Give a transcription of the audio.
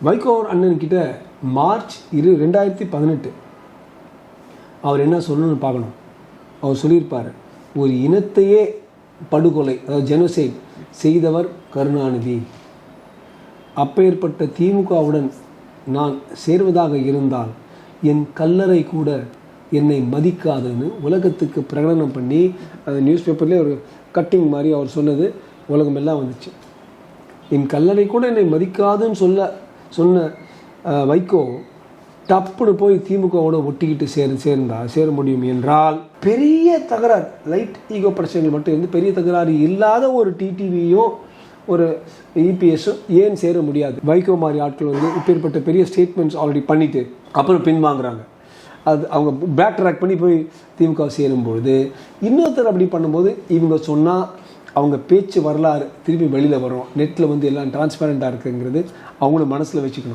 வைகோ அண்ணன்கிட்ட மார்ச் 2018 அவர் என்ன சொல்லணும்னு பார்க்கணும். அவர் சொல்லியிருப்பார், ஒரு இனத்தையே படுகொலை, அதாவது ஜெனோசைட் செய்தவர் கருணாநிதி. அப்பேற்பட்ட திமுகவுடன் நான் சேர்வதாக இருந்தால் என் கல்லறை கூட என்னை மதிக்காதுன்னு உலகத்துக்கு பிரகடனம் பண்ணி அந்த நியூஸ் பேப்பர்லேயே ஒரு கட்டிங் மாதிரி அவர் சொன்னது உலகமெல்லாம் வந்துச்சு. என் கல்லறை கூட என்னை மதிக்காதுன்னு சொன்ன வைகோ டப்புன்னு போய் திமுகவோட ஒட்டிக்கிட்டு சேர முடியும் என்றால் பெரிய தகராறு, லைட் ஈகோ பிரச்சனைகள் மட்டும் இருந்து பெரிய தகராறு இல்லாத ஒரு டிடிவியும் ஒரு இபிஎஸும் ஏன் சேர முடியாது? வைகோ மாதிரி ஆட்கள் இப்பேற்பட்ட பெரிய ஸ்டேட்மெண்ட்ஸ் ஆல்ரெடி பண்ணிவிட்டு அப்புறம் பின்வாங்குறாங்க. அது அவங்க பேக் ட்ராக் பண்ணி போய் திமுக சேரும்பொழுது இன்னொருத்தர் அப்படி பண்ணும்போது இவங்க சொன்னால் அவங்க பேச்சு வரலாறு திருப்பி வெளியில் வரும். நெட்டில் எல்லாம் டிரான்ஸ்பேரண்ட்டாக இருக்குங்கிறது அவங்கள மனசில் வச்சுக்கணும்.